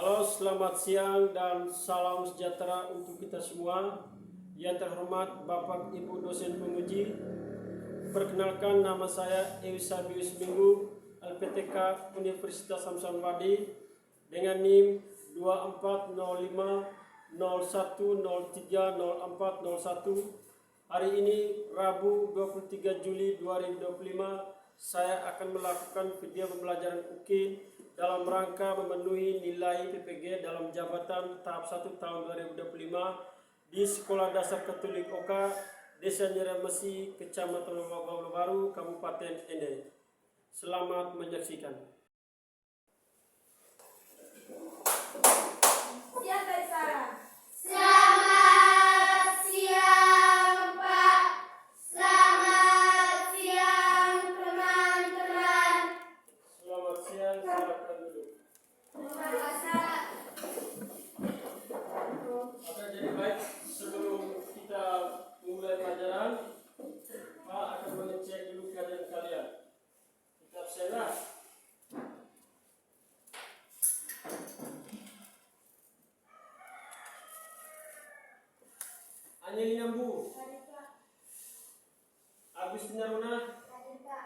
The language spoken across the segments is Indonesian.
Halo, selamat siang dan salam sejahtera untuk kita semua. Yang terhormat Bapak Ibu dosen penguji, perkenalkan nama saya Eusabius Minggu, LPTK Universitas Samsung Wadi dengan NIM 240501030401. Hari ini Rabu 23 Juli 2025 saya akan melakukan video pembelajaran UK dalam rangka memenuhi nilai PPG dalam jabatan tahap 1 tahun 2025 di Sekolah Dasar Katolik Oka, Desa Nyeramesi, Kecamatan Lubang Baru, Kabupaten Ende. Selamat menyaksikan. Siapa Sarah? Selamat siang Pak. Selamat siang teman-teman. Selamat siang, silakan duduk. Terima kasih. Oke, jadi baik, sebelum kita mulai pelajaran, Pak akan mengecek dulu keadaan kalian. Kitab saya. Angelina Bu, Hadir Pak. Agustina Runa, Hadir Pak.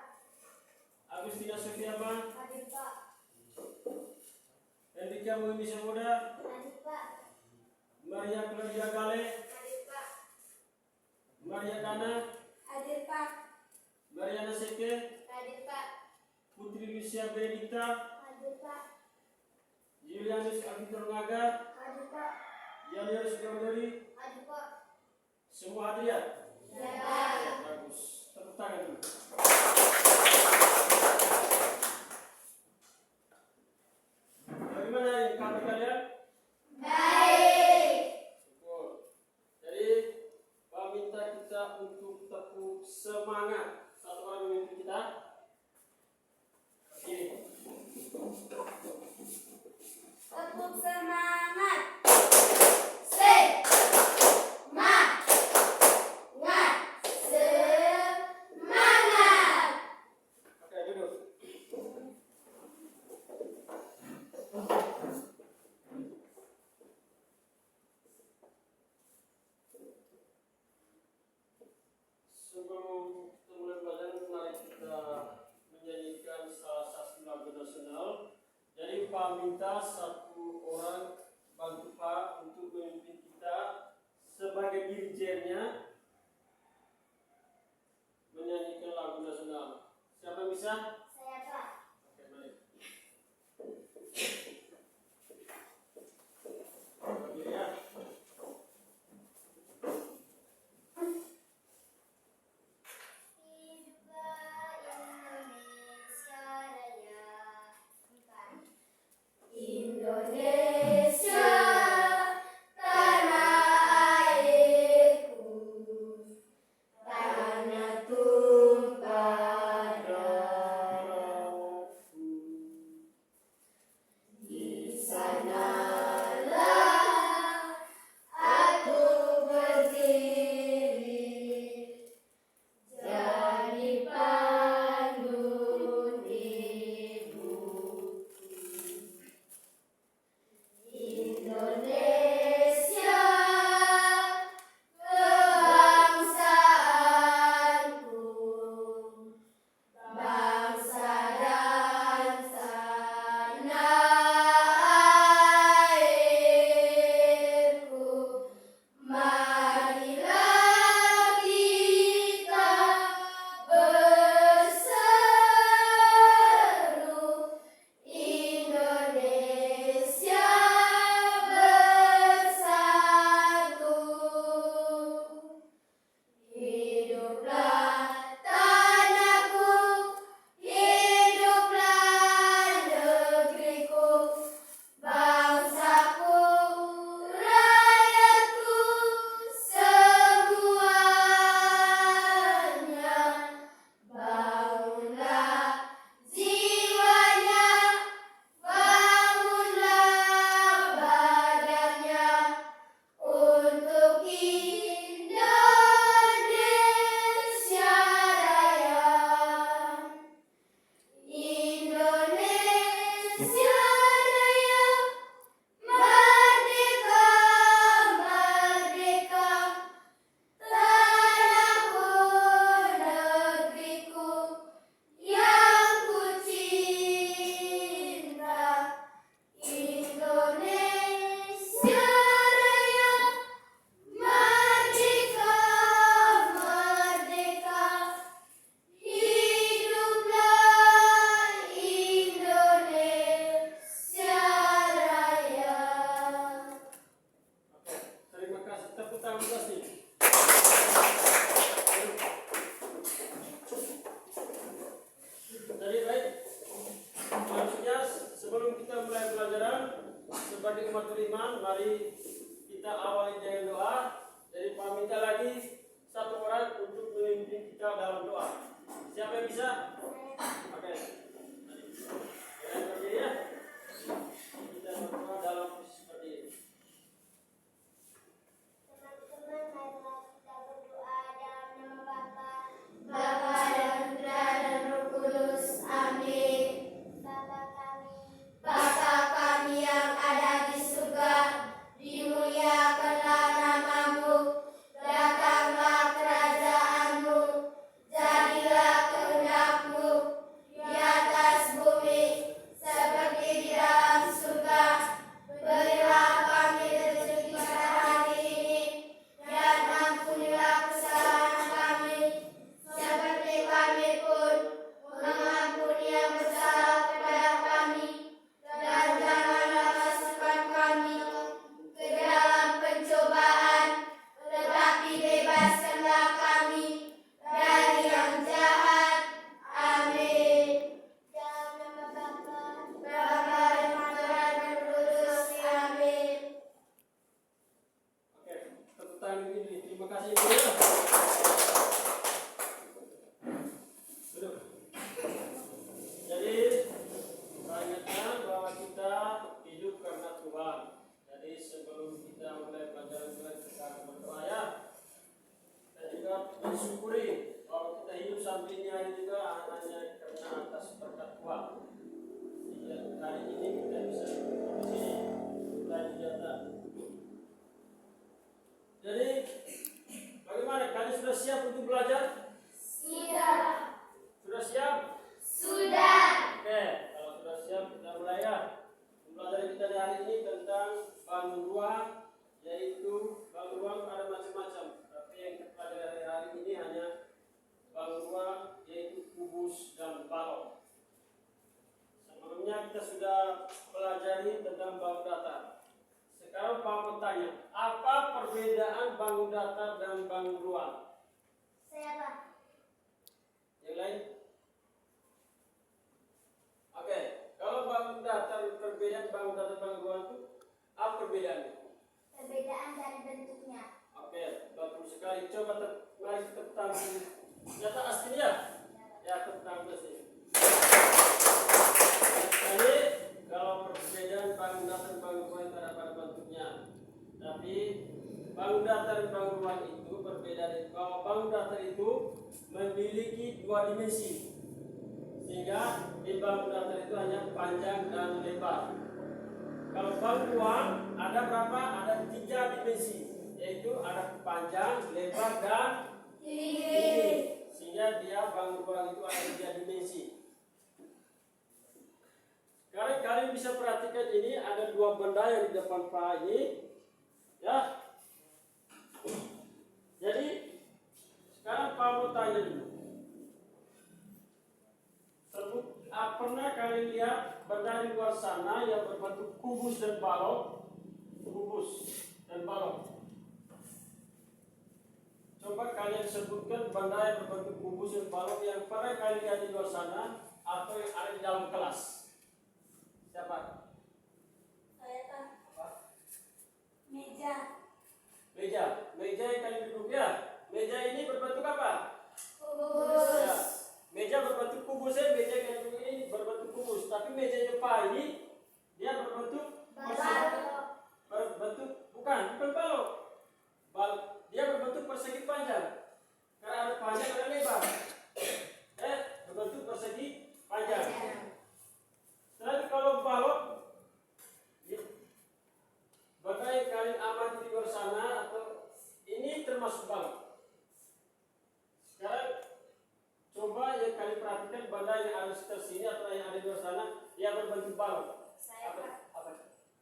Agustina Sofiama, Hadir Pak. Hendrika Muhimi Samuda, Hadir Pak. Maria Claudia Gale, Hadir Pak. Maria Dana, Hadir Pak. Mariana Seke, Hadir Pak. Putri Lucia Benedikta, Hadir Pak. Julianus Abitur Ngaga, Hadir Pak. Yanius Gaudori. Hadir Pak. Semua hadir ya? Ya. Bagus. Tepuk tangan dulu. Bagaimana ini kabar kalian? Baik. Syukur. Jadi, Pak minta kita untuk tepuk semangat. Satu orang memimpin kita. Ini. Tepuk semangat. Semangat. Oke, duduk. Sebelum kita mulai belajar, mari kita menyanyikan salah satu lagu nasional. Jadi Pak minta satu orang bantu Pak untuk memimpin kita sebagai dirijennya menyanyikan lagu nasional. Siapa yang bisa? Saya Pak. Oke, mari. Berdiri ya. Indonesia sebelum kita mulai pelajaran sebagai umat beriman, mari kita awali dengan doa. Jadi minta lagi satu orang untuk memimpin kita dalam doa. Siapa yang bisa? Oke. Kita berdiri ya. Kita berdoa dalam posisi seperti ini. Teman-teman, marilah kita berdoa dalam nama Bapa dan Putra dan Roh Kudus. Amin. Bapa kami yang ada di surga, dimuliakanlah namamu, datanglah kerajaanmu, jadilah kehendakmu di atas bumi seperti di dalam surga. Berilah kami rezeki pada hari ini, dan ampunilah kesalahan kami, seperti kami pun mengampuni yang bersalah kepada kami. Dan janganlah masukkan kami ke dalam pencobaan, tetapi bebaskanlah kami dari yang jahat. Amin. Dalam nama Bapa dan Putra dan Roh Kudus. Amin. Oke, tepuk tangan ini. Terima kasih Ibu ya. Duduk. Jadi saya ingatkan bahwa kita hidup karena Tuhan. Jadi sebelum kita mulai pelajaran kita berdoa ya. Dan juga mensyukuri bahwa kita hidup sampai ini hari juga hanya karena atas berkat Tuhan. Jadi hari ini kita bisa duduk di sini. Kita dijata. Jadi bagaimana? Kalian sudah siap untuk belajar? Siap. Sudah siap? Sudah. Oke, kalau sudah siap kita mulai ya. Pembelajaran kita di hari ini tentang bangun ruang, yaitu bangun ruang ada macam-macam. Tapi yang kita pelajari hari ini hanya bangun ruang, yaitu kubus dan balok. Sebelumnya kita sudah pelajari tentang bangun datar. Sekarang Pak bertanya, apa perbedaan bangun datar dan bangun ruang? Saya Pak. Yang lain? Oke, kalau bangun datar perbedaan bangun datar bangun ruang itu apa perbedaannya? Perbedaan dari bentuknya. Oke, bagus sekali. Coba mari kita tangan. Nyata aslinya? Ya, tepuk tangan sini. Jadi kalau perbedaan bangun datar dan bangun ruang itu ada pada bentuknya. Tapi bangun datar dan bangun ruang itu perbedaan itu. Kalau bangun datar itu memiliki dua dimensi. Sehingga di bangun datar itu hanya panjang dan lebar. Kalau bangun ruang ada berapa? Ada 3 dimensi, yaitu ada panjang, lebar dan tinggi. Sehingga dia bangun ruang itu ada 3 dimensi. Sekarang kalian bisa perhatikan ini ada 2 benda yang di depan Pak ini, ya. Jadi sekarang Pak mau tanya dulu. Pernah kalian lihat benda di luar sana yang berbentuk kubus dan balok? Kubus dan balok. Coba kalian sebutkan benda yang berbentuk kubus dan balok yang pernah kalian lihat di luar sana atau yang ada di dalam kelas. Siapa? Saya Pak. Apa? Meja. Meja. Meja yang kalian duduk ya. Meja ini berbentuk apa? Kubus. Ya. Meja berbentuk kubus ya. Meja yang duduk ini berbentuk kubus. Tapi meja Jepang ini dia berbentuk Balok. berbentuk bukan balok. Dia berbentuk persegi panjang. Karena ada panjang ada lebar. Berbentuk persegi panjang. Setelah itu kalau balok, benda yang kalian amati di luar sana atau ini termasuk balok. Sekarang coba yang kalian perhatikan benda yang ada di sekitar sini atau yang ada di luar sana yang berbentuk balok. Saya Pak. Apa?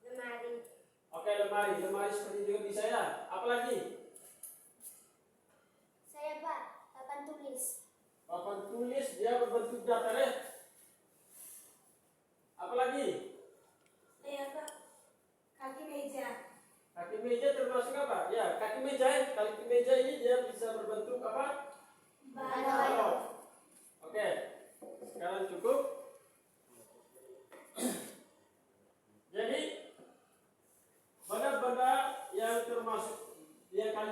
Lemari. Oke, lemari seperti juga bisa ya. Apalagi? Saya Pak. Papan tulis. Papan tulis dia berbentuk datar ya. Apalagi? Saya Pak. Kaki meja. Kaki meja termasuk apa? Ya, kaki meja ini dia bisa berbentuk apa? Balok. Oke. Sekarang cukup.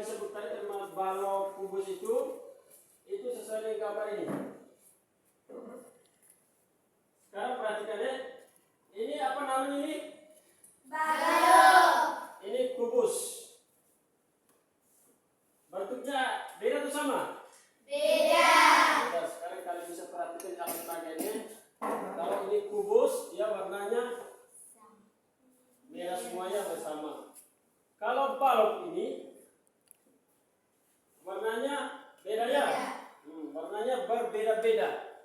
disebut tadi termasuk balok kubus itu sesuai dengan gambar ini. Sekarang perhatikan ya. Ini apa namanya ini? Balok. Ini kubus. Bentuknya beda atau sama? Beda. Beda. Sekarang kalian bisa perhatikan cara sebagainya. Kalau ini kubus, dia warnanya merah semuanya bersama. Kalau balok ini warnanya beda ya? Warnanya berbeda-beda.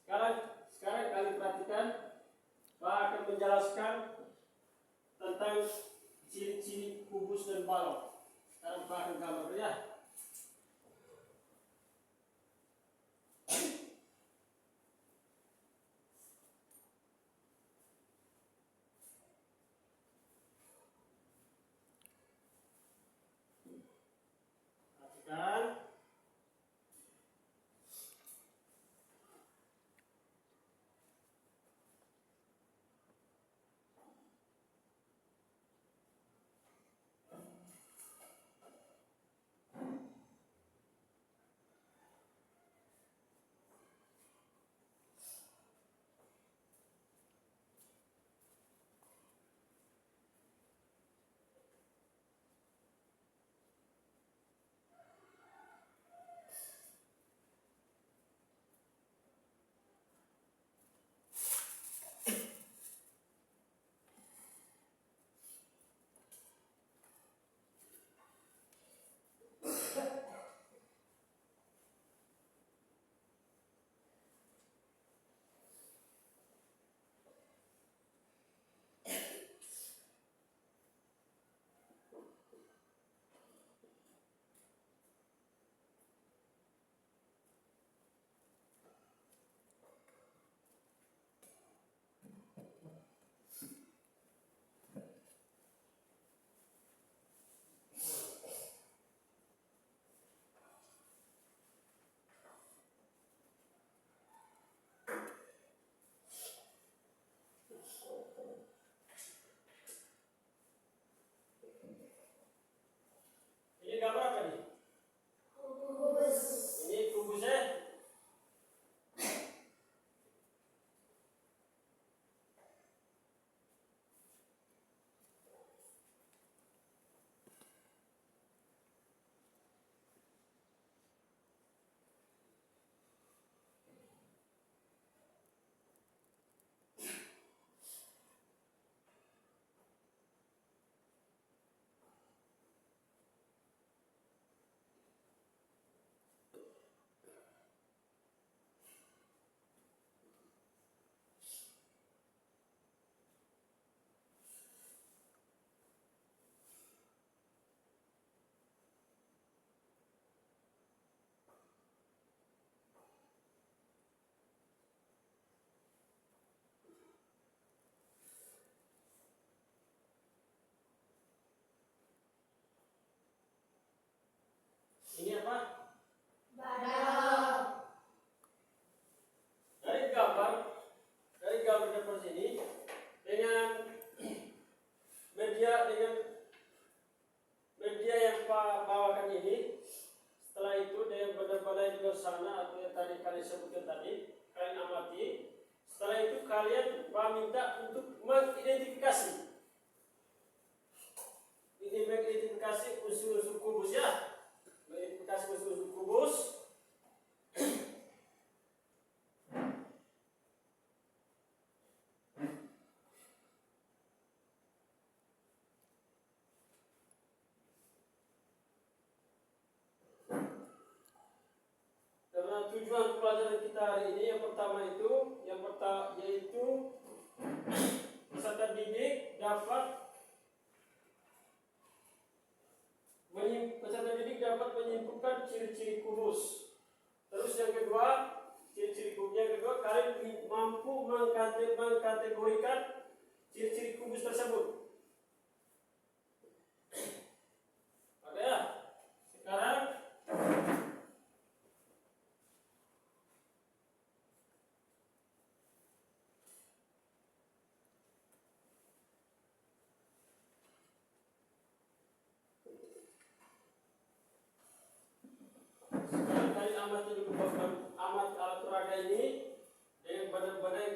Sekarang kalian perhatikan. Pak akan menjelaskan tentang ciri-ciri kubus dan balok. Sekarang Pak akan gambar ya. Perhatikan. Ini gambar apa nih? Kubus. Ini kubusnya. Ini apa? Balok. Dari gambar seperti ini dengan media yang Pak bawakan ini. Setelah itu dengan benda-benda di luar sana atau yang tadi kalian sebutkan tadi, kalian amati. Setelah itu kalian Pak minta untuk mengidentifikasi. Ini mengidentifikasi unsur-unsur kubus ya. Mengidentifikasi unsur-unsur kubus. Karena tujuan pelajaran kita hari ini yang pertama yaitu peserta didik dapat menyimpulkan ciri-ciri kubus. Terus yang kedua, kalian mampu mengkategorikan ciri-ciri kubus tersebut. Oke ya. Sekarang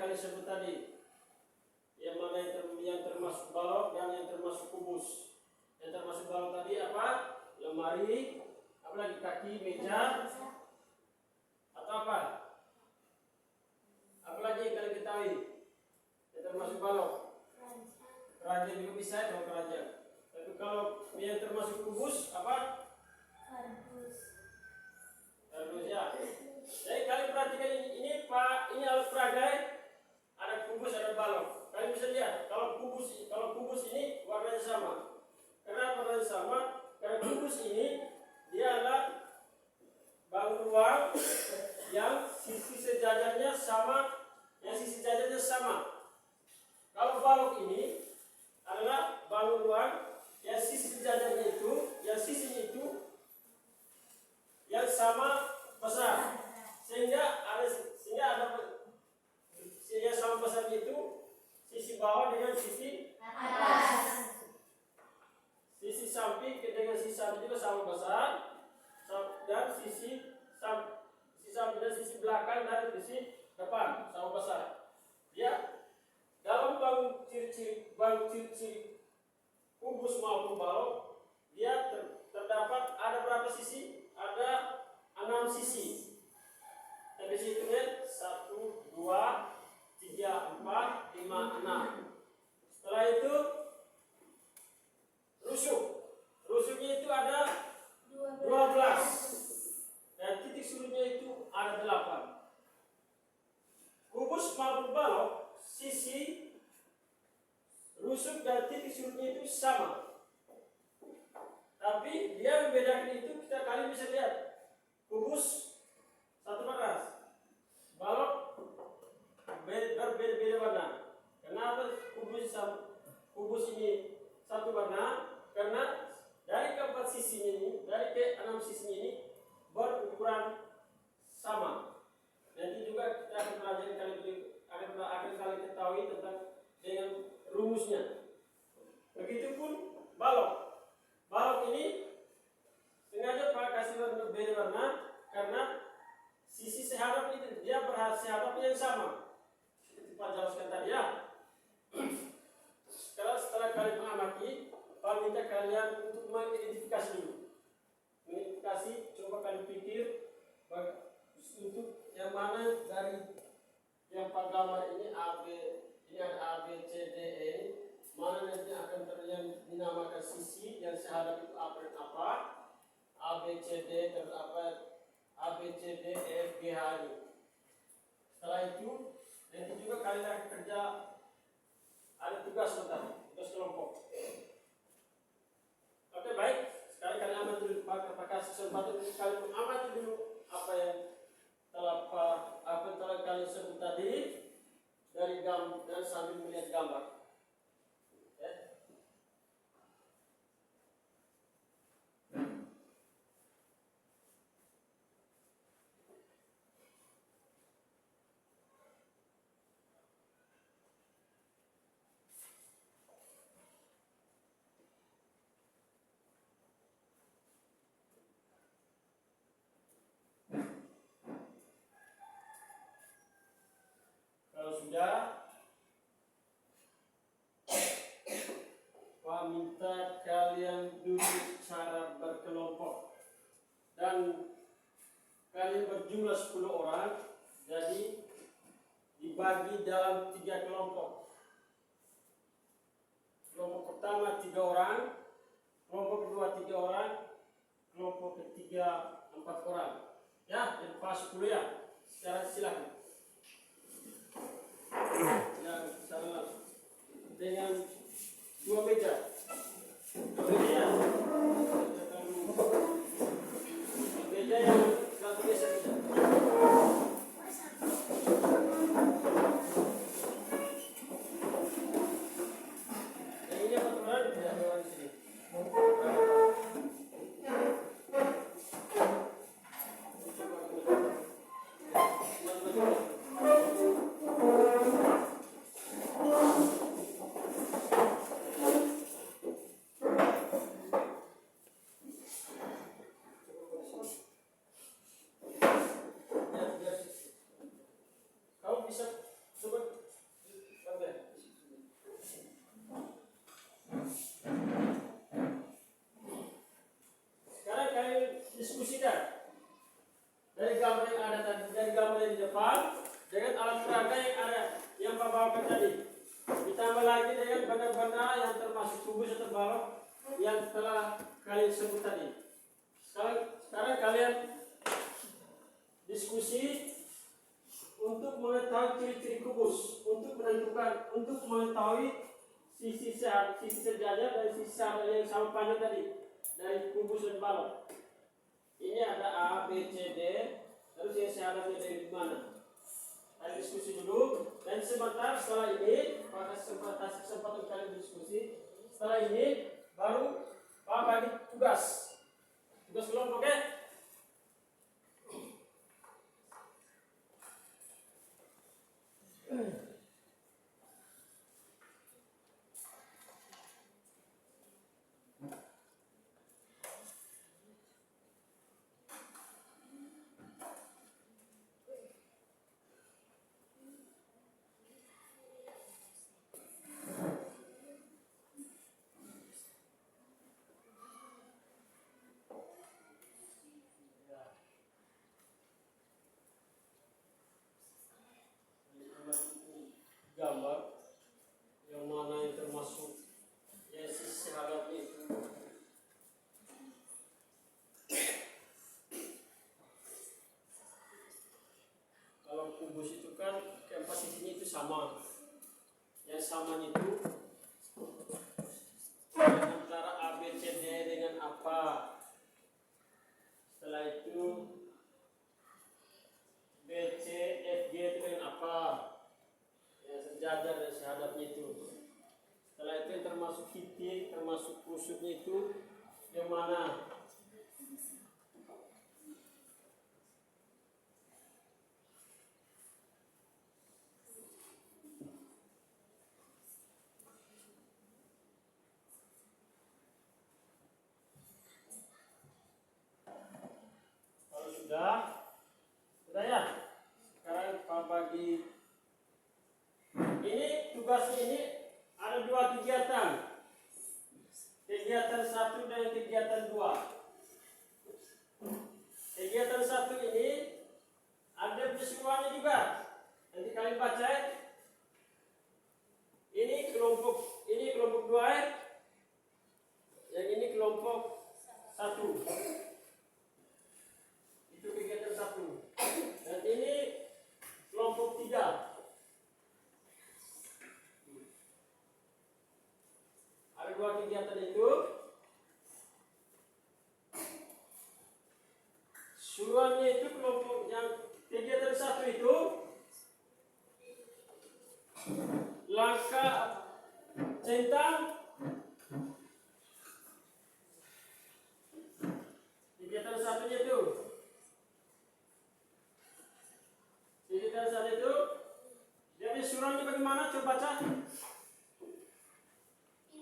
kali sebut tadi. Yang mana yang termasuk balok dan yang termasuk kubus. Yang termasuk balok tadi apa? Lemari, apalagi kaki, meja, atau apa? Apalagi yang kalian ketahui yang termasuk balok? Keranjang juga bisa kalau keranjang. Tapi kalau yang termasuk kubus apa? Kardus ya. Jadi kalian perhatikan ini Pak, ini alat peraga. Ada kubus, ada balok. Kalian bisa lihat kalau kubus ini warnanya sama. Kenapa warnanya sama? Karena kubus ini dia adalah bangun ruang yang sisi sejajarnya sama, Kalau balok ini adalah bangun ruang yang sisi sejajarnya itu, yang sisinya itu yang sama besar, sehingga ada yang sama besarnya itu sisi bawah dengan sisi atas, sisi samping dengan sisi samping juga sama besar, dan sisi samping dan sisi belakang dan sisi depan sama besar. Ya, dalam bangun ciri-ciri kubus maupun balok, dia terdapat ada berapa sisi? Ada 6 sisi. Tapi hitungnya 1, 2, 3, 4, 5, 6. Setelah itu rusuknya itu ada 12 dan titik surutnya itu ada 8. Kubus maupun balok, sisi rusuk dan titik surutnya itu sama, tapi dia membedakan itu. Kalian bisa lihat kubus satu warna, balok berbeda-beda warna. Kenapa kubus ini satu warna? Karena dari keempat sisinya ini, dari ke 6 sisinya ini berukuran sama. Nanti juga kita akan pelajari kalian ketahui tentang dengan rumusnya. Begitupun balok. Balok ini sengaja Pak kasih warna beda warna karena sisi sehadap itu dia berhadap yang sama. Pak jelaskan tadi ya. Setelah kalian mengamati, Pak minta kalian untuk mengidentifikasi dulu. Mengidentifikasi, coba kalian pikir untuk yang mana dari yang Pak gambar ini ini ada A, B, C, D, E. Mana nanti akan yang dinamakan sisi yang sehadap itu apa dan apa? A, B, C, D, terus apa? A, B, C, D, E, F, G, H ini. Setelah itu, nanti juga kalian akan kerja, ada tugas kelompok. Oke, baik. Sekarang kalian amati dulu, pakai kesempatan kalian mengamati dulu apa yang telah kalian sebut tadi dari gambar dan sambil melihat gambar. Ya. Kalau sudah, Pak minta kalian duduk secara berkelompok dan kalian berjumlah 10 orang, jadi dibagi dalam 3 kelompok. Kelompok pertama 3 orang, kelompok kedua 3 orang, kelompok ketiga 4 orang. Ya, jadi pas 10 ya. Sekarang silakan. Yang secara langsung dengan 2 meja. Meja yang satu biasa kita. Yang ini apa teman? Tidak ada orang di sini. ditambah lagi dengan benda-benda yang termasuk kubus atau balok yang telah kalian sebut tadi. Sekarang kalian diskusi untuk mengetahui ciri-ciri kubus, untuk menentukan, untuk mengetahui sisi sejajar dan sisi yang sama panjang tadi dari kubus dan balok. Ini ada A, B, C, D, terus yang syaratnya dari mana? Kita diskusi dulu dan sebentar setelah ini, pada kesempatan kalian diskusi. Setelah ini baru Pak bagi tugas kelompok, oke? Gambar yang mana yang termasuk Yesus hadapnya itu. Kalau kubus itu kan keempat sisinya itu sama. Yang samanya itu antara A, B, C, D dengan apa? Setelah itu B, C, F, G itu dengan apa? Yang sejajar dan sehadapnya itu. Setelah itu yang termasuk titik, termasuk rusuknya itu yang mana? Kalau sudah ya. Sekarang Pak bagi. Ini tugas ini ada dua kegiatan. Kegiatan 1 dan kegiatan 2. Kegiatan 1 ini ada visualnya juga. Nanti kalian baca. Ini kelompok 2, yang ini kelompok 1. Itu kegiatan 1. Dan ini kelompok 3. Ada dua kegiatan itu. Suruhannya itu kelompok yang kegiatan 1 itu langkah centang. Kegiatan 1-nya itu. Kegiatan 1 itu. Jadi suruhannya bagaimana? Coba baca.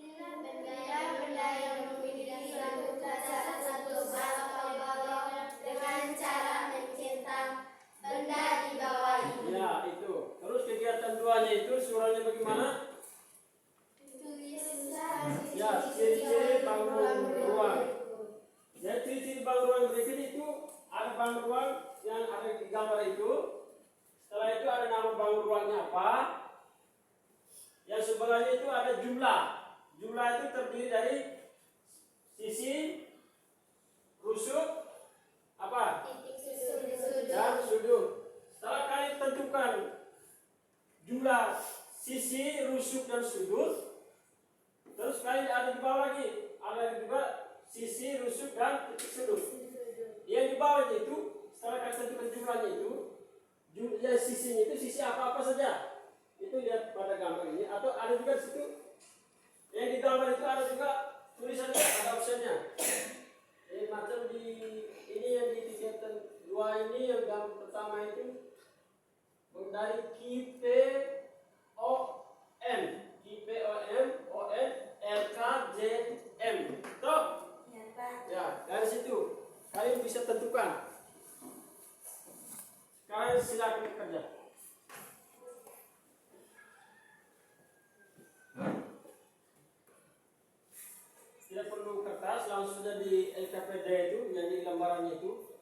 Benda-benda yang memiliki suatu dasar satu balok atau balok dengan cara mencentang benda di bawahnya. Ya, itu. Terus kegiatan 2-nya itu suruhannya bagaimana? Ya, ciri-ciri bangun ruang. Ya, ciri-ciri bangun ruang berikut itu ada bangun ruang yang ada di gambar itu. Setelah itu ada nama bangun ruangnya apa? Yang sebelahnya itu ada jumlah. Jumlah itu terdiri dari sisi, rusuk, apa? Dan sudut. Setelah kalian tentukan jumlah sisi, rusuk, dan sudut, terus kalian ada di bawah lagi. Ada juga sisi, rusuk, dan titik sudut. Yang di bawahnya itu, setelah kalian tentukan jumlahnya itu, jumlah sisinya itu sisi apa-apa saja. Itu lihat pada gambar ini. Atau ada juga di situ. Yang di gambar itu ada juga tulisannya, ada optionnya. Jadi macam di ini yang di kegiatan 2 ini yang gambar pertama itu dari KPOM, LKJM. Toh? Ya, dari situ kalian bisa tentukan. Sekarang silakan bekerja. Tidak perlu kertas, langsung saja di LKPD itu, yang di lembarannya itu.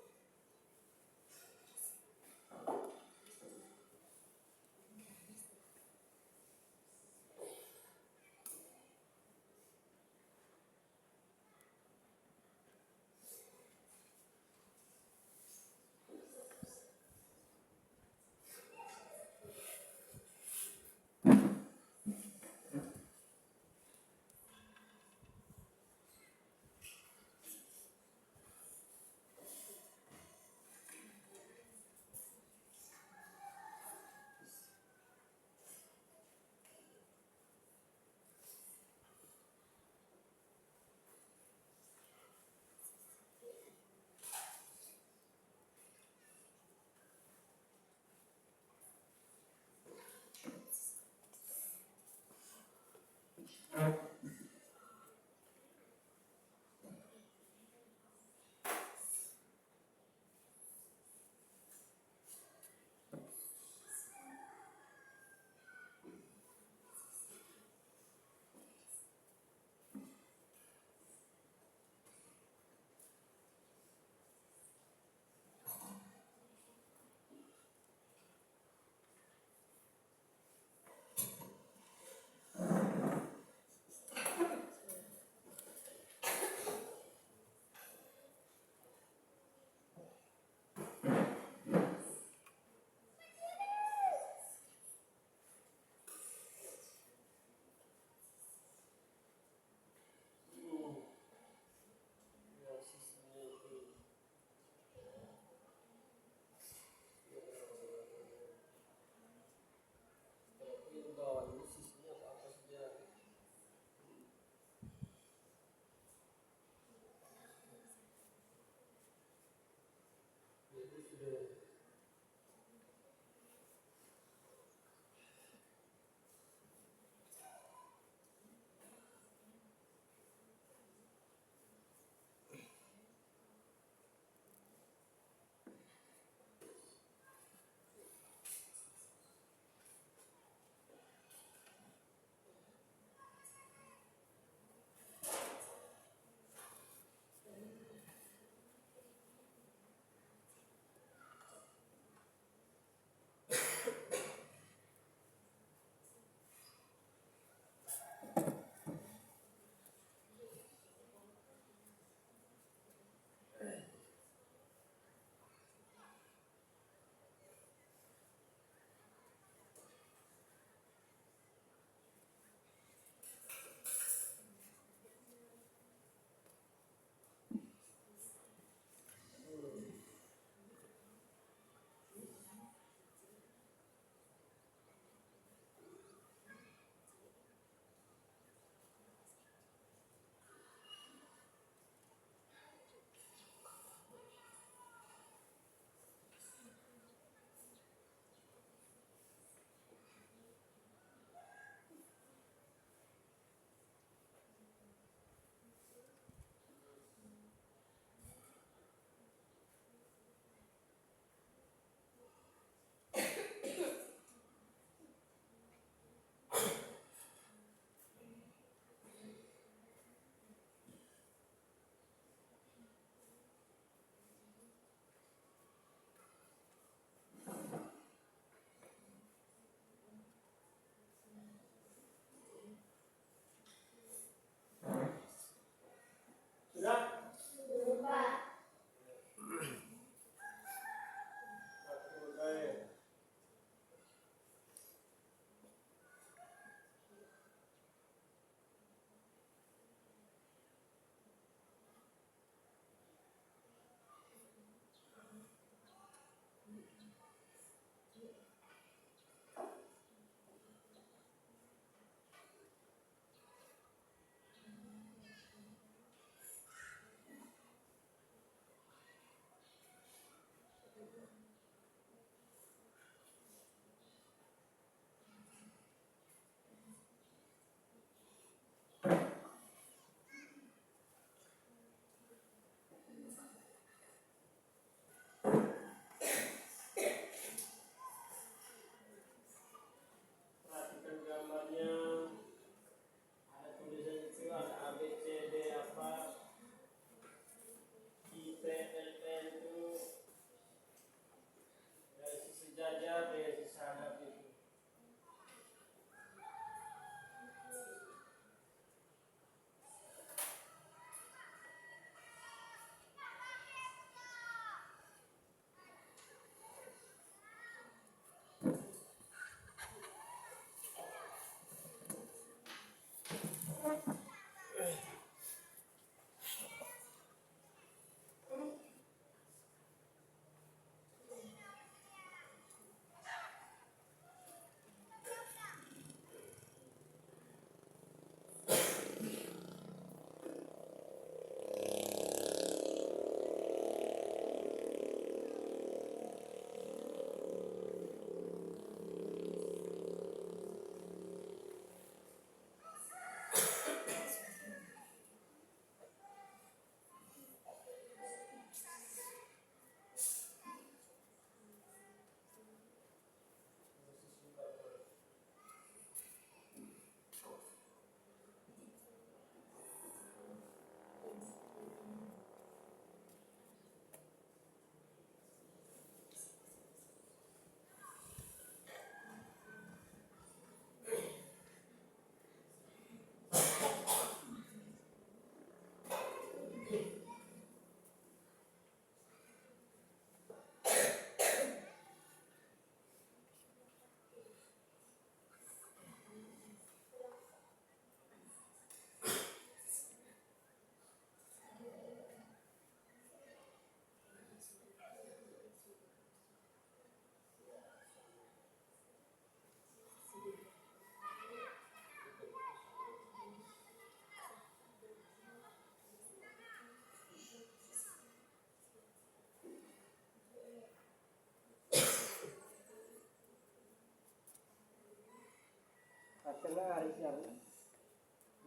Akhirnya hari siapa?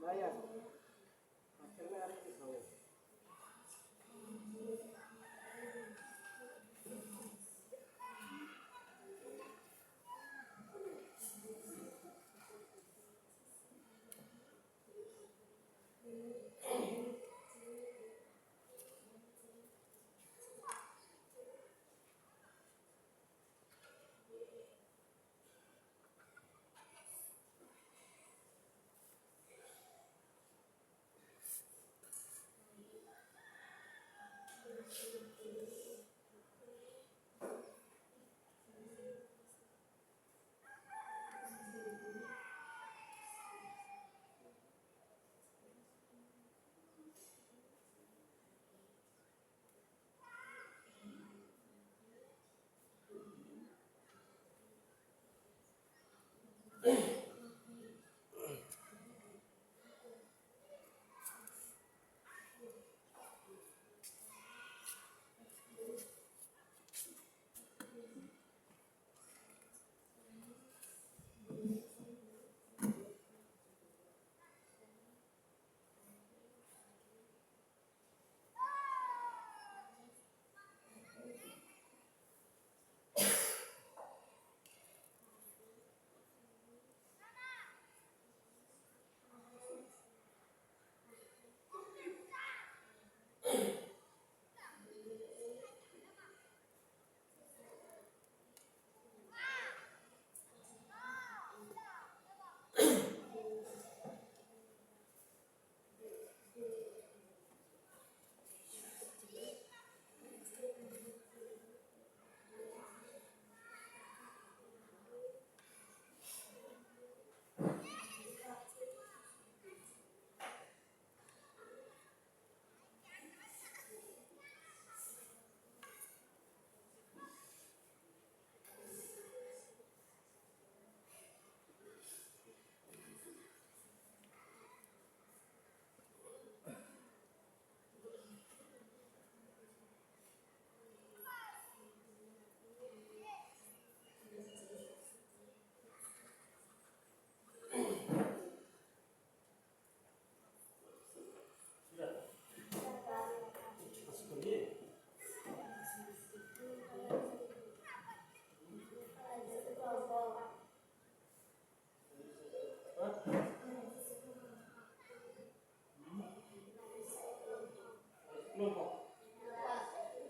Bayar. Akhirnya hari siapa?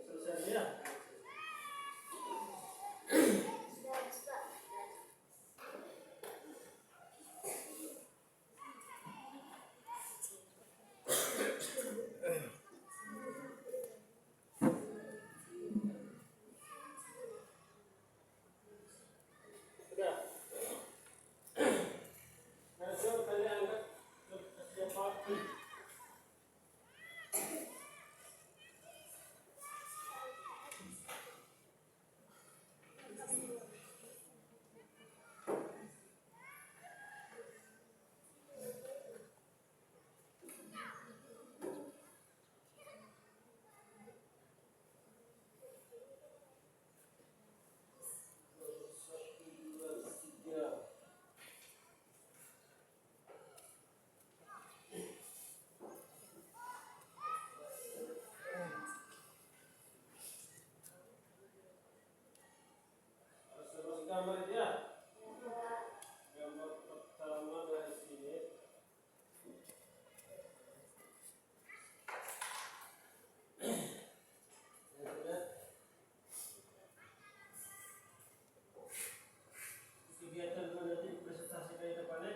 Selesai ya? Sudah. Nah, coba kalian angkat siapa? Gambar dia. Gambar pertama dari sini. Kegiatan nanti presentasi kayak depannya.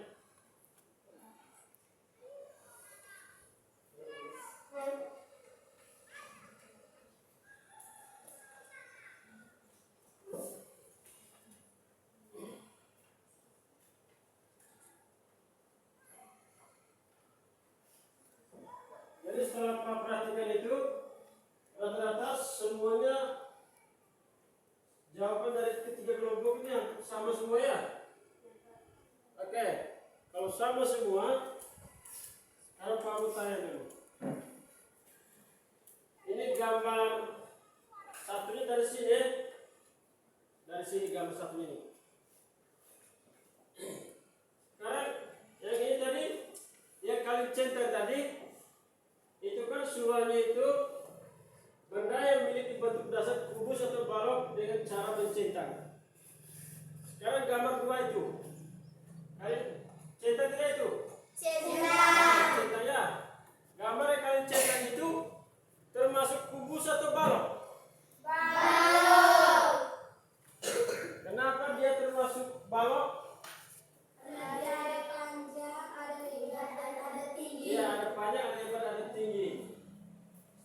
Jadi setelah Pak perhatikan itu, rata-rata semuanya jawaban dari ketiga kelompok ini sama semua ya. Oke, kalau sama semua, sekarang Pak mau tanya dulu. Ini gambar satunya dari sini gambar satunya ini. Sekarang kalian centang tadi, itu kan suruhannya itu benda yang memiliki bentuk dasar kubus atau balok dengan cara mencentang. Sekarang gambar 2 itu, kalian centang tidak itu? Centang ya. Gambar yang kalian centang itu termasuk kubus atau balok? Kenapa dia termasuk balok? Iya, ada panjang, ada lebar, ada tinggi.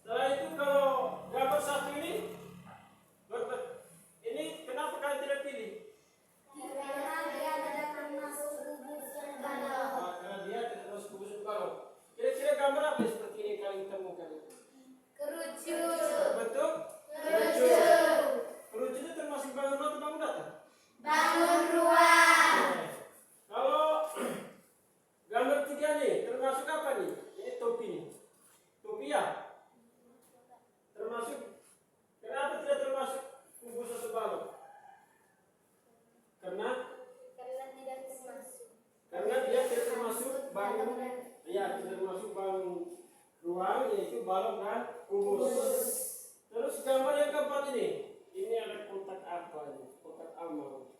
Setelah itu kalau gambar 1 ini, ini kenapa kalian tidak pilih? Karena dia tidak termasuk kubus dan balok. Kira-kira gambar apa seperti ini kalian temukan? Kerucut. Bentuk? Kerucut. Kerucut itu termasuk bangun atau bangun datar? Bangun ruang. Kalau gambar 3 nih, termasuk apa nih? Ini topi nih. Topi ya? Termasuk, kenapa tidak termasuk kubus atau balok? Karena dia tidak termasuk bangun, ya tidak termasuk bangun ruang, yaitu balok dan kubus. Terus gambar yang keempat ini ada kotak apa ini? Kotak amal.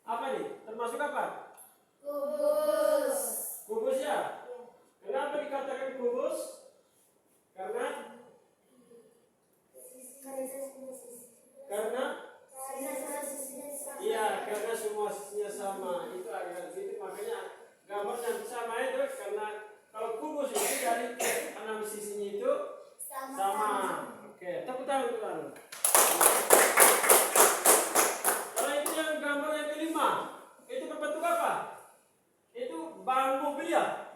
Apa nih? Termasuk apa? Kubus. Kubus ya? Kenapa dikatakan kubus? Karena iya, karena semua sisinya sama. Itu agak gitu, makanya gambar yang sama itu karena kalau kubus itu dari 6 sisinya itu sama. Oke, tepuk tangan dulu. Kalau itu yang gambar yang kelima, itu berbentuk apa? Itu ban mobil ya?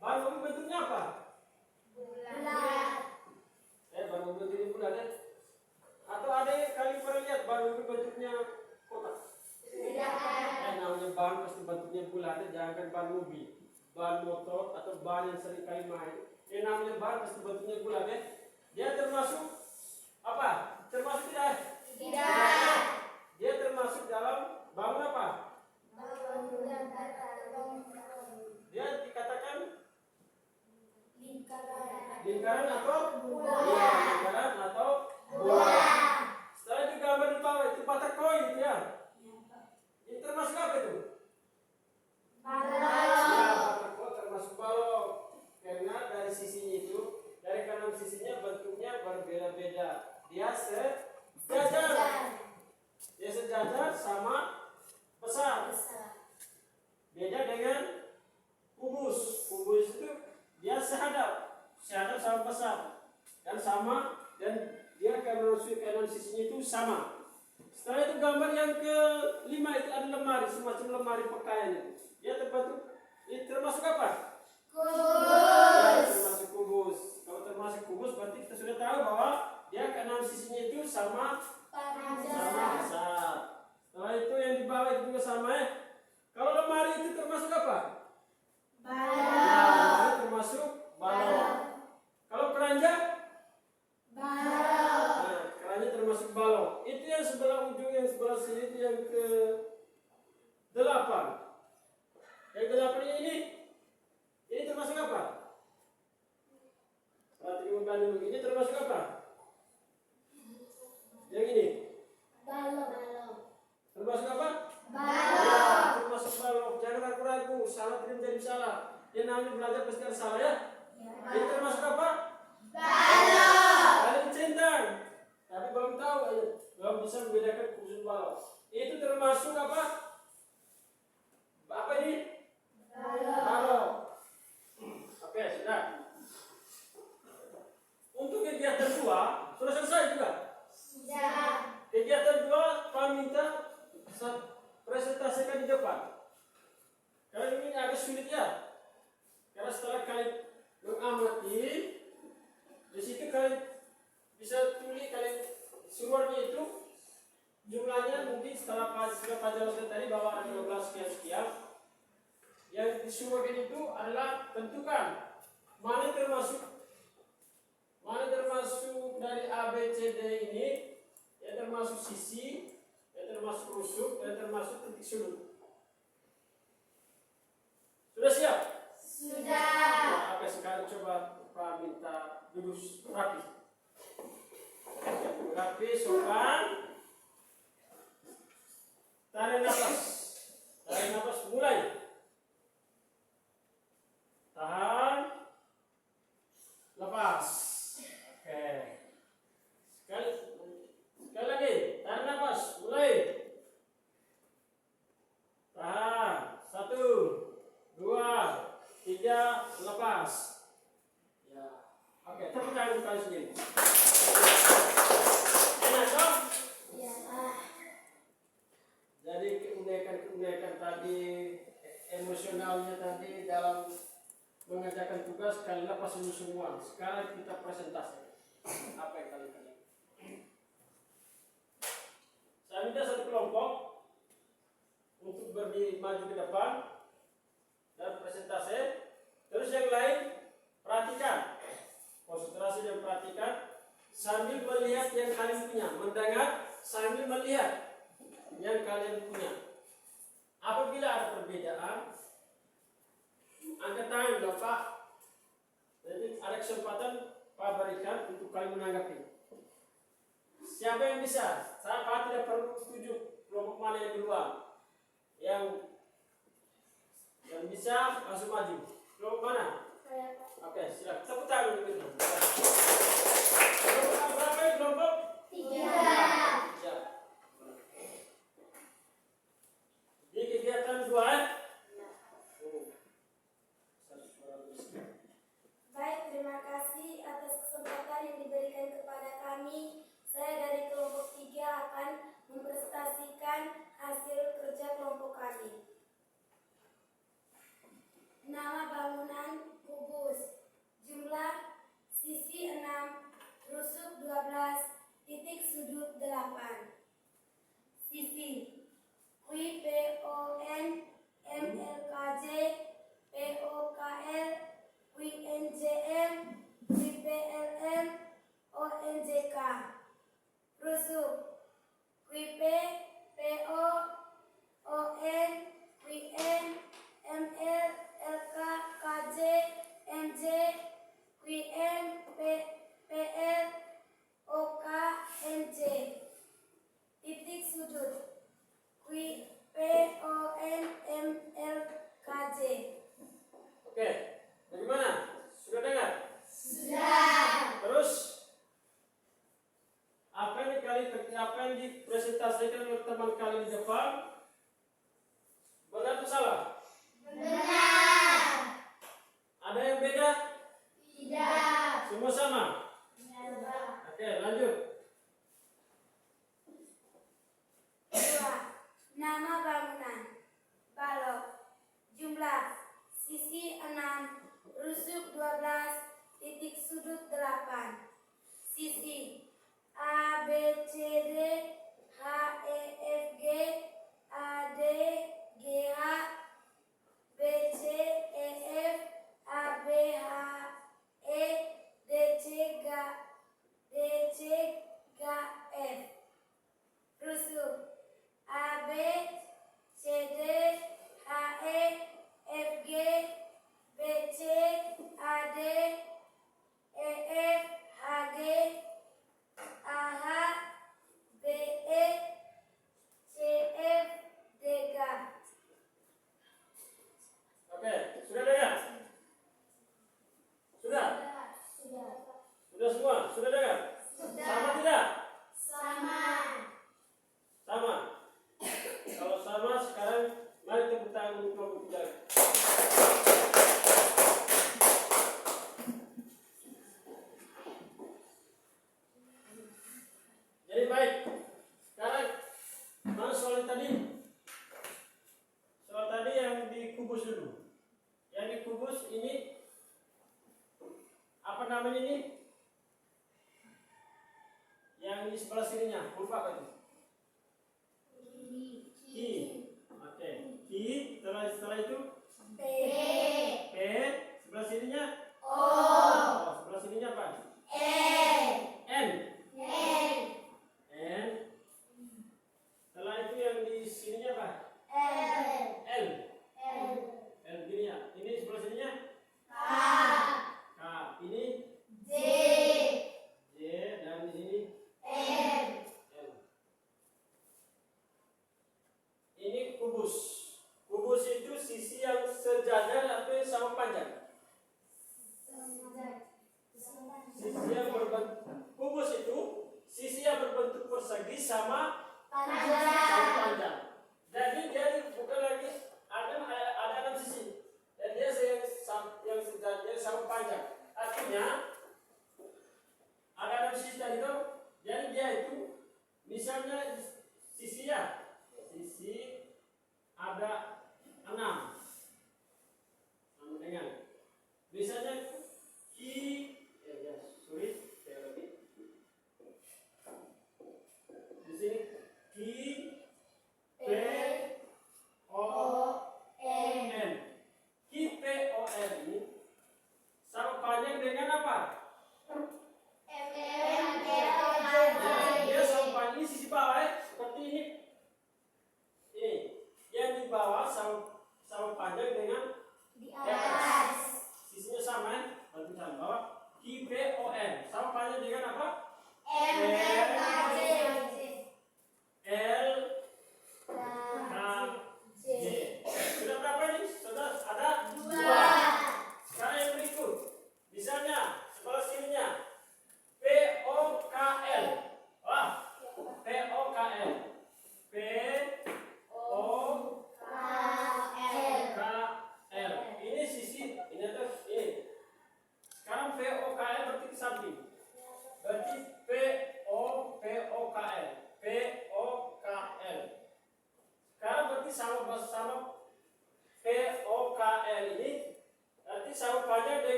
Ban mobil bentuknya apa? Ban mobil ini bulat ya? Atau ada kali pernah lihat ban mobil bentuknya kotak? Namanya ban pasti bentuknya bulat ya, jangan ban mobil, ban motor atau ban yang sering kali main. Yang namanya ban pasti bentuknya bulat ya. Dia termasuk apa? Termasuk tidak? Tidak. Dia termasuk dalam bangun apa? Dia dikatakan lingkaran atau buah. Ya, lingkaran atau buah. Setelah itu gambar di bawah itu patah koin itu ya. Ini termasuk apa itu? Balok. Termasuk balok. Karena dari sisinya itu, dari kanan sisinya bentuknya berbeda-beda. Dia sejajar. Dia sejajar sama besar. Beda dengan kubus. Kubus itu dia sehadap sama besar dan sama, dan dia kanan sisinya itu sama. Setelah itu gambar yang kelima itu ada lemari, semacam lemari pakaian itu. Dia termasuk apa? Kubus. Termasuk kubus. Kalau termasuk kubus berarti kita sudah tahu bahwa dia kanan sisinya itu sama besar. Setelah itu yang di bawah itu juga sama ya. Kalau lemari itu termasuk apa? Balok. Termasuk balok. Kalau keranjang? Balok. Nah, keranjang termasuk balok. Itu yang sebelah ujung, yang sebelah sini itu yang ke 8. Yang ke-8 ini termasuk apa? Perhatikan dulu, ini termasuk apa? Yang ini? Balok. Termasuk apa? Balok. Ya, termasuk balok. Jangan ragu-ragu, salah tidak menjadi salah. Yang namanya belajar pasti ada salah ya. Ini termasuk apa? Balok. Kalian centang, tapi belum tahu, belum bisa membedakan kubus balok. Itu termasuk apa? Apa ini? Balok. Oke, sudah. Untuk kegiatan 2 sudah selesai juga. Sudah. Kegiatan 2 kami minta presentasikan di depan. Karena ini agak sulit ya. Karena setelah kalian mengamati, di situ kalian bisa tulis, kalian suruhannya itu jumlahnya mungkin setelah pelajaran tadi bahwa ada 12 sekian. Yang disuruhkan itu adalah tentukan mana termasuk dari A, B, C, D ini, yang termasuk sisi, yang termasuk rusuk, dan termasuk titik sudut. Sudah siap? duduk rapi. Rapi, sopan. Tarik nafas. Tarik nafas, mulai. Tahan. Lepas. Oke. Sekali lagi. Tarik nafas, mulai. Tahan. 1, 2, 3, lepas. Ya. Oke, tepuk tangan kalian sendiri. Enak dong? Ya, Pak. Jadi keunikan tadi, emosionalnya tadi dalam mengerjakan tugas kalian lepas dulu semua. Sekarang kita presentasi. Apa yang kalian kerjakan? Saya minta satu kelompok untuk berdiri maju ke depan dan presentasi. Terus yang lain perhatikan, konsentrasi dan perhatikan sambil melihat yang kalian punya, mendengar sambil melihat yang kalian punya. Apabila ada perbedaan, angkat tangan dong Pak. Jadi ada kesempatan Pak berikan untuk kalian menanggapi. Siapa yang bisa? Pak tidak perlu setuju kelompok mana yang duluan. Yang bisa langsung maju. Kelompok mana? Saya, Pak. Oke, silakan. Tepuk tangan dulu. Kelompok berapa ini kelompok? 3. Ya. Di kegiatan 2. Baik, terima kasih atas kesempatan yang diberikan kepada kami. Saya dari kelompok 3 akan mempresentasikan hasil kerja kelompok kami. Nama bangunan kubus, jumlah sisi 6, rusuk 12, titik sudut 8. Sisi Q, P, O, N, M, L, K, J, P, O, K, L, Q, N, J, M, Q, P, L, M, O, N, J, K. Rusuk Q, P, P, O, O, N, Q, N, M, L, L, K, K, J, M, J, Q, M, P, P, L, O, K, N, J. Titik sudut Q, P, O, N, M, L, K, J. Oke, bagaimana? Sudah dengar? Sudah. Terus apa yang dipresentasikan oleh teman kalian di depan? Benar atau salah? Benar. Ada yang beda? Tidak. Semua sama? Benar, Pak. Oke, lanjut. 2. Nama bangunan balok, jumlah sisi 6, rusuk 12, titik sudut 8. Sisi A, B, C, D, H, E, F, G, A, D, G, H, B, C, E, F, A, B, H, E, D, C, G, H, F. Rusuk A, B, C, D, H, E, F, G, B, C, A, D, E, F, H, G, A, H, B, E, C, F, D, G. Oke, sudah dengar? Sudah? Sudah. Sudah semua? Sudah dengar? Sudah. Sama tidak? Sama. Sama. Kalau sama, sekarang mari tepuk tangan untuk kelompok 3. Jadi baik. Sekarang mana soal tadi? Soal tadi yang dikubus dulu. Yang dikubus ini apa namanya ini? Yang di sebelah sininya, lupa kan? Ki. Oke. Ki. Setelah itu P. P. Sebelah sininya O. Sebelah sininya apa? N. N. N. N. Setelah itu yang di sininya apa? L. L. L. L gini ya. Ini sebelah sininya K. K. Ini J.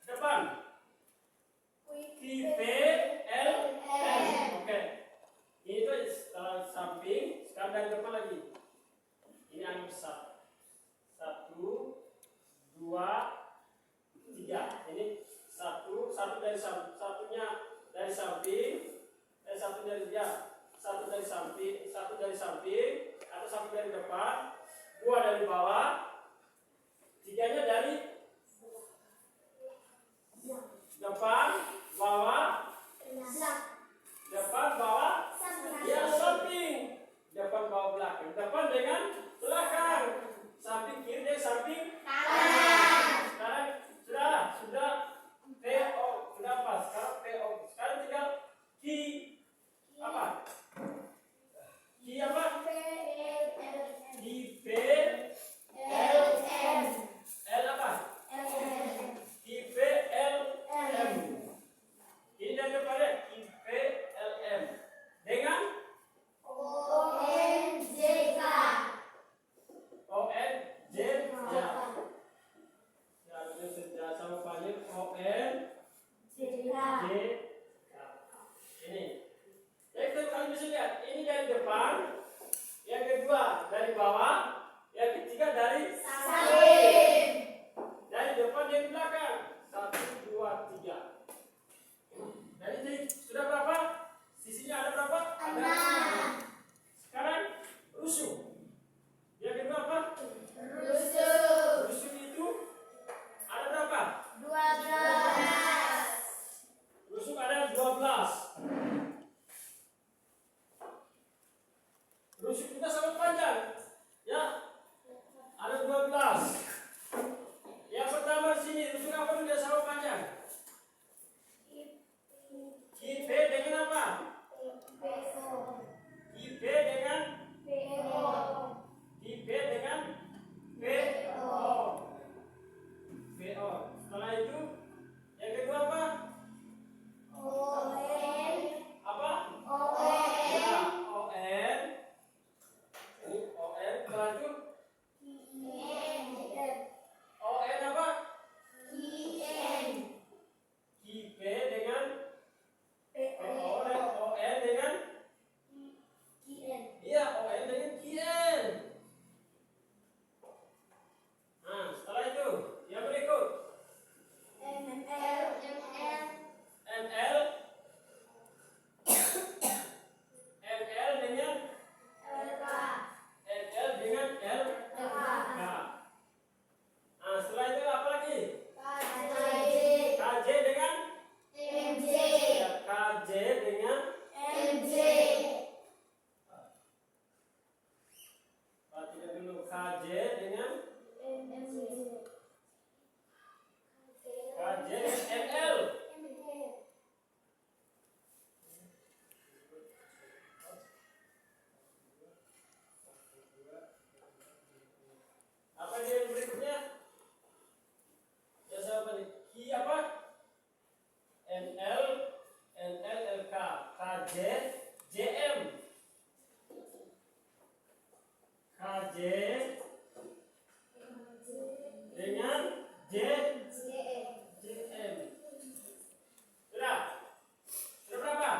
Depan. P L M. Oke. Ini tuh samping. Sekarang dari depan lagi. Ini angka besar. 1, 2, 3. Ini satu dari satunya dari samping, satu dari samping, atau satu dari depan, 2 dari bawah, 3-nya dari depan, bawah, ya samping, depan, bawah, belakang. Depan dengan belakang, samping kiri dengan samping kanan. Sekarang sudah PO, sudah pas. Sekarang PO. Sekarang tinggal Ki apa? Ki apa? Ki P L M. L apa? Ki P L M. Ini dari depannya Ki P L M. Dengan O N J K. Ya, sama panggil O N J K. Ini. Jadi kalian bisa lihat, ini dari depan, yang kedua dari bawah, yang ketiga dari samping. Dari depan dan belakang. 1, 2, 3. Jadi sudah berapa? Sisinya ada berapa? Ada 6. Sekarang rusuk. Yang kedua apa? Rusuk itu ada berapa? 12. Rusuk ada 12. Rusuk kita sama panjang. Ya. Ada 12. Yang pertama sini rusuk apa juga sama panjang? IP dengan apa? IP dengan IP dengan PO. PO. Setelah itu yang kedua apa? ON. Apa? ON. Ya, ON. Ini ON. Setelah itu ON apa? IN. IP dengan PO dan ON dengan iya, ON dengan KN. Nah, setelah itu yang berikut ML dengan LL dengan LK. Nah, setelah itu apa lagi? KJ dengan MJ. Ya, KJ dengan MJ. Perhatikan dulu, KJ dengan KJ ML. Apa dia yang berikutnya? Ya siapa nih? Ki apa? NL LK KJ JM. KJ dengan JM. Sudah? Sudah berapa?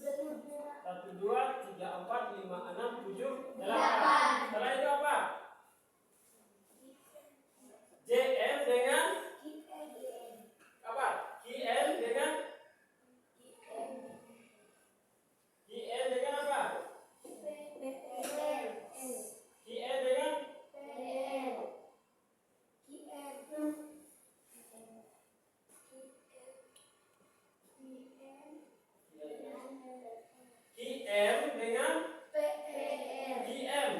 1, 2, 3, 4, 5, 6, 7, 8. Setelah itu apa? JM dengan apa? KN dengan KN dengan apa? KN dengan KM dengan PM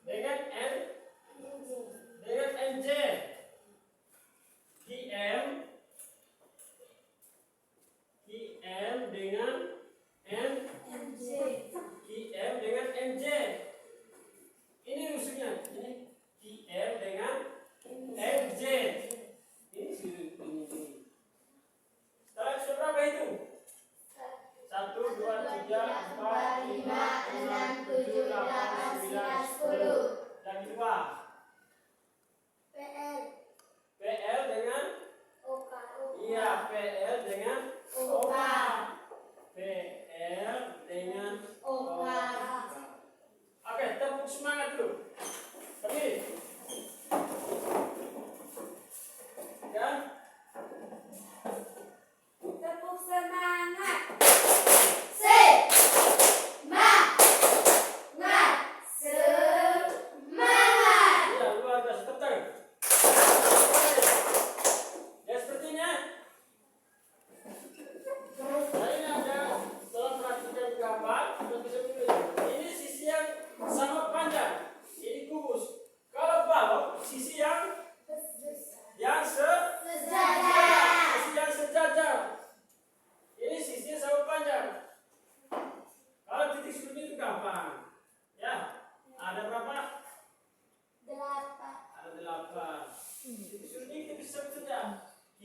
dengan N dengan NJ. KM dengan NJ. KM dengan NJ. Ini rusuknya. Ini KM dengan NJ. Ini ini. Setelah berapa itu? 1, 2, 3, 4, 5,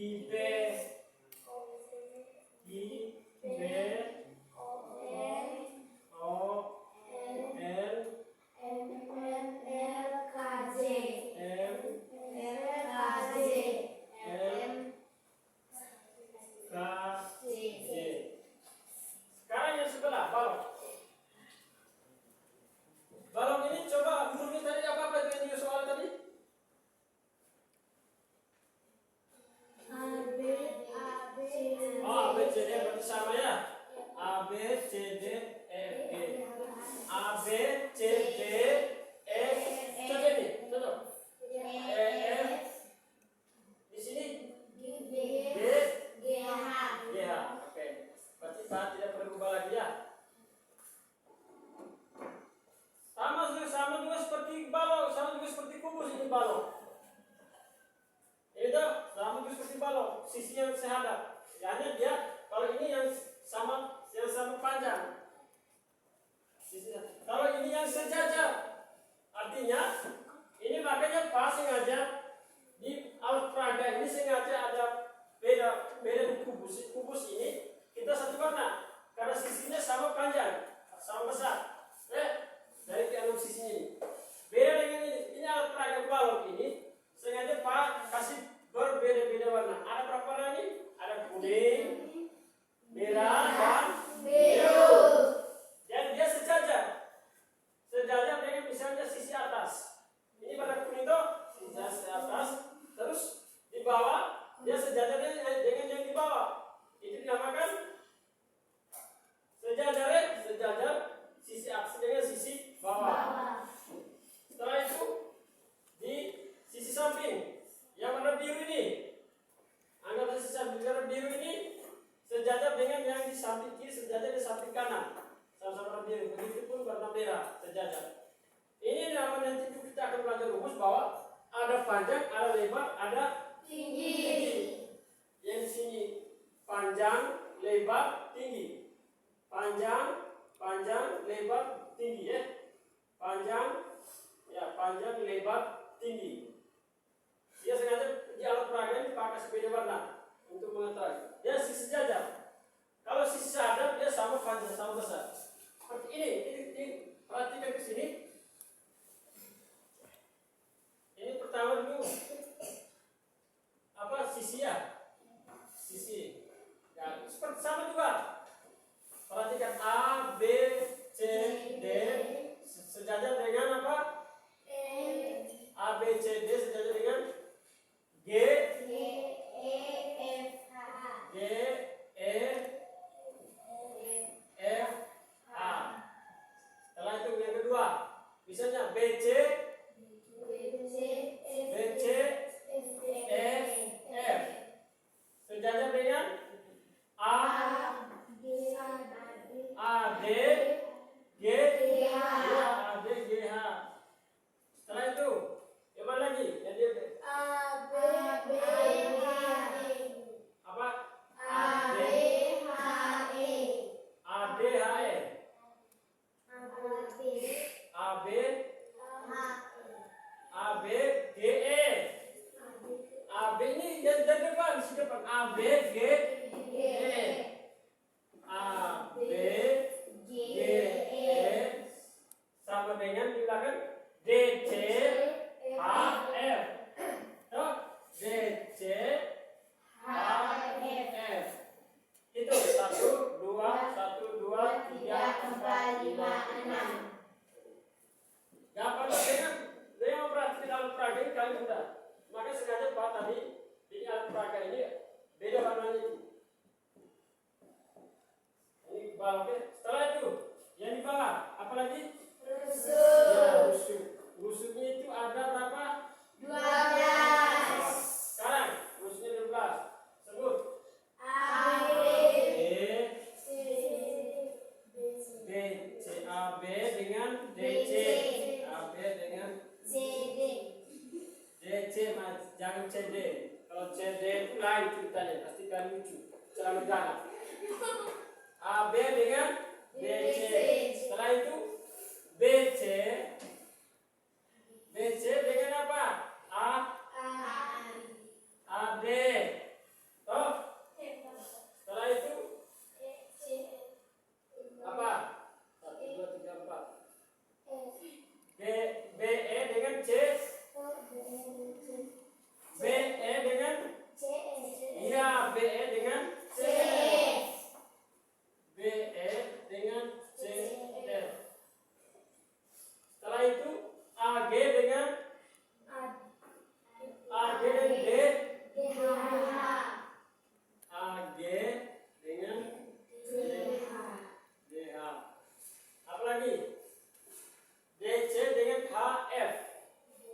I, B, O, N, K, J. Sekarang yang sebelah balok. Balok ini coba murni tadi apa itu yang soal tadi? Oh, A, B, C, D berarti sama ya. A, B, C, D, E, F, G. A, B, C, D, E, coba ini, contoh. E, F, di sini G, G, H. Oke. Berarti Pak tidak perlu ubah lagi ya. Sama juga seperti balok, sama juga seperti kubus ini balok. Ini tuh sama juga seperti balok, sisi yang sehadap. Ya, hanya dia kalau ini yang sama panjang. Kalau ini yang sejajar, artinya ini makanya Pak sengaja di alat peraga ini sengaja ada beda di kubus ini kita satu warna karena sisinya sama panjang, sama besar. Dari ke-6 sisinya ini. Beda dengan ini alat peraga balok ini sengaja Pak kasih berbeda-beda warna. Ada berapa warna ini? Ada kuning, merah, dan biru. Dan dia sejajar dengan misalnya sisi atas. Ini pada kuning itu sisi atas, terus di bawah dia sejajar dengan yang di bawah. Itu dinamakan sejajar sisi atas dengan sisi bawah. Setelah itu di sisi samping yang warna biru ini, anggap sisi samping warna biru ini sejajar dengan yang di samping kiri, sejajar di samping kanan, sama-sama warna biru. Begitu pun warna merah sejajar. Ini namanya nanti kita akan belajar rumus bahwa ada panjang, ada lebar, ada tinggi. Yang sini panjang, lebar, tinggi. Panjang, lebar, tinggi ya. Panjang, lebar, tinggi. Dia sengaja di alat peraga ini pakai sepeda warna untuk mengetahui. Dia sisi sejajar. Kalau sisi sehadap dia sama panjang, sama besar. Seperti ini perhatikan ke sini. Ini pertama dulu sisi ya. Sisi. Ya, seperti sama juga. Perhatikan A, B, C, D sejajar dengan apa? A, B, C, D sejajar dengan G, E, F, A. Setelah itu yang kedua, misalnya B, C, F sejajar dengan A, D, G, H. Setelah itu, yang mana lagi? Jadi apa? A, D, H, E. G, E. Ini yang depan, di depan. A, B, G, E. Sama dengan di belakang D, C, H, F. D, C, H, F. Itu 1, 2, 3, 4, 5, 6. Dapat dengan memperhatikan alat peraga ini kali mudah. Maka sengaja Pak tadi ini alat peraga ini beda warnanya itu. Ini baloknya. Setelah itu yang di bawah apa lagi? Rusuknya itu ada berapa? 12. Sekarang rusuknya 12. Sebut. A, B dengan DC. AB dengan CD. DC jangan CD. Kalau CD itu lain ceritanya, pasti kan lucu. Celana dalam. AB dengan DC. Setelah itu BC dengan apa? AB Ya, BE dengan C. BE dengan CF. Setelah itu AG dengan AG dan D. AG dengan DH. Apa lagi? DC dengan HF.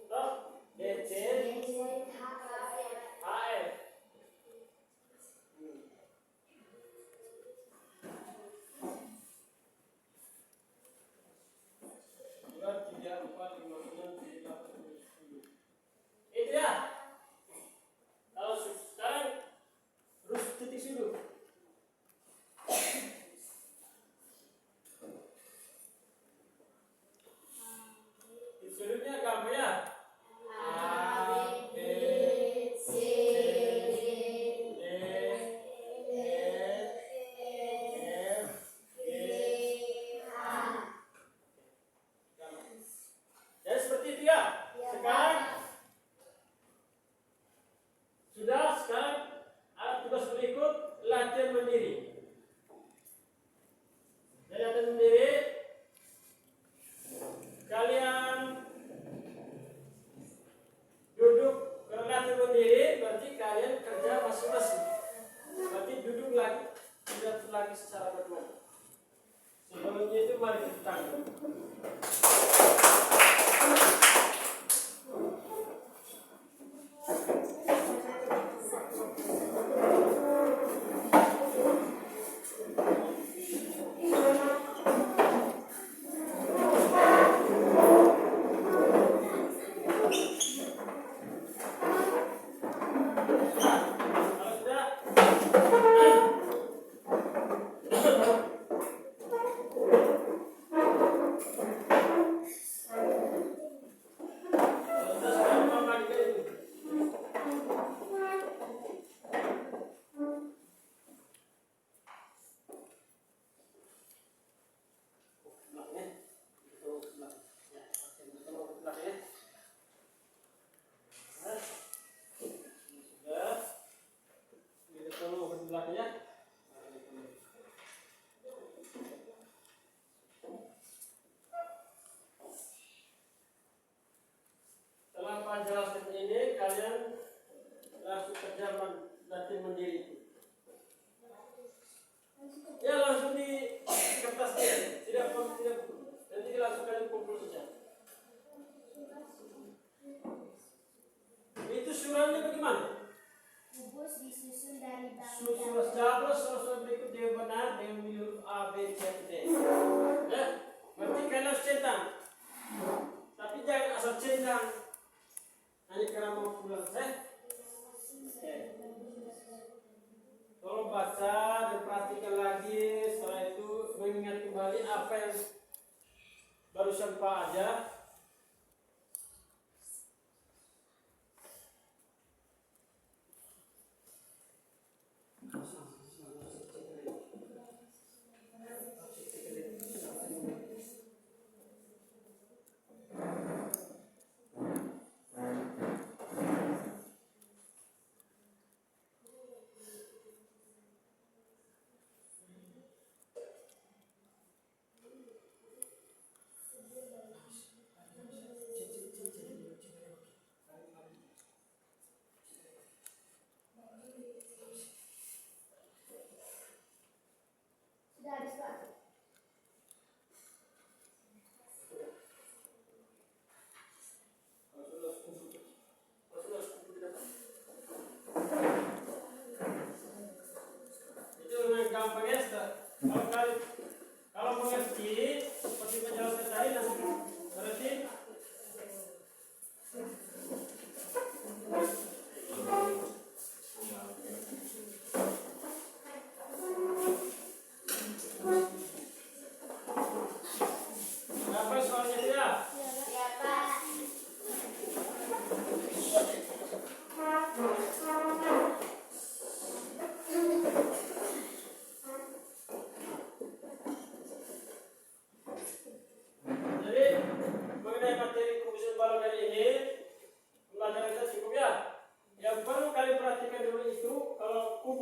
Toh, DC HF. Dua, tiga, empat, lima, enam, tujuh, delapan, sembilan, 10. Itu ya. Kalau sekarang terus titik sudut. Titik sudutnya gampang ya. A, B, C, D, E, F, G, H. Jadi seperti itu ya. Sekarang sekarang ada tugas berikut, latihan mandiri. Jadi latihan mandiri, kalian duduk latihan mandiri, berarti kalian kerja masing-masing. Berarti duduk lagi, tidak lagi secara berdua. Sebelumnya itu mari kita tanggung. Setelah penjelasan ini, kalian langsung kerja latihan mandiri. Ya langsung di kertasnya, tidak nanti langsung kalian kumpul saja. Itu suratnya bagaimana? Kubus disusun dari Surat berikut dia benar dengan huruf A, B, C, D. Ya, berarti kalian harus centang. Tapi jangan asal centang. Hanya karena mau pulang. Tolong baca dan perhatikan lagi. Setelah itu mengingat kembali apa yang barusan Pak ajar.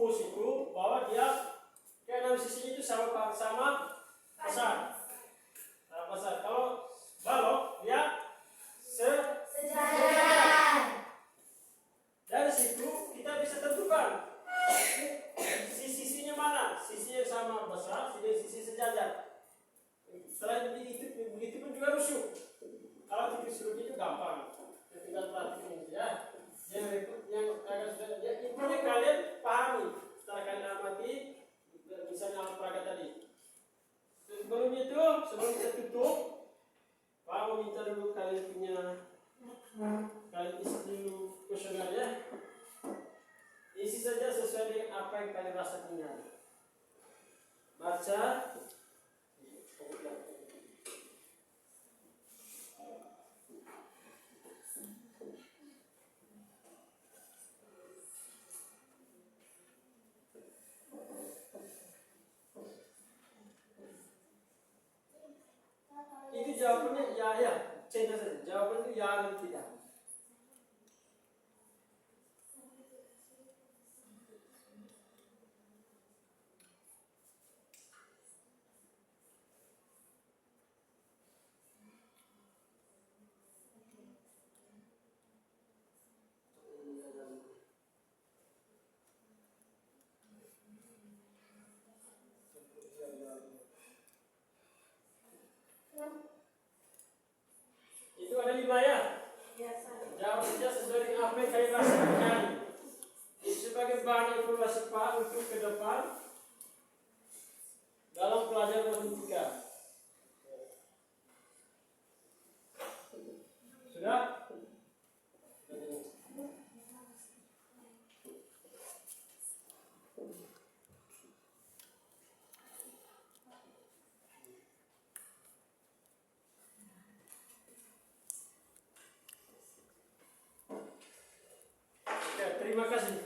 kubus itu bahwa dia keenam sisinya itu sama besar. Sama besar. Kalau balok dia sejajar. Dari situ kita bisa tentukan sisinya mana, sisi yang sama besar, sisi sejajar. Selain itu begitu pun juga rusuk. Kalau titik sudut itu gampang, tinggal perhatikan ya. Yang agak sudah, ya intinya kalian pahami setelah kalian amati, misalnya alat peraga tadi. Sebelum kita tutup, Pak mau minta dulu kalian kalian isi dulu kuesionernya. Isi saja sesuai dengan apa yang kalian rasa punya. Baca. Itu jawabannya ya, cenda saja. Jawabannya ya dan tidak. Itu ada 5 ya? Jawab saja sesuai dengan apa yang kalian rasa mencari. Itu sebagai bahan evaluasi Pak untuk ke depan dalam pelajaran matematika. Sudah? Oke, terima kasih.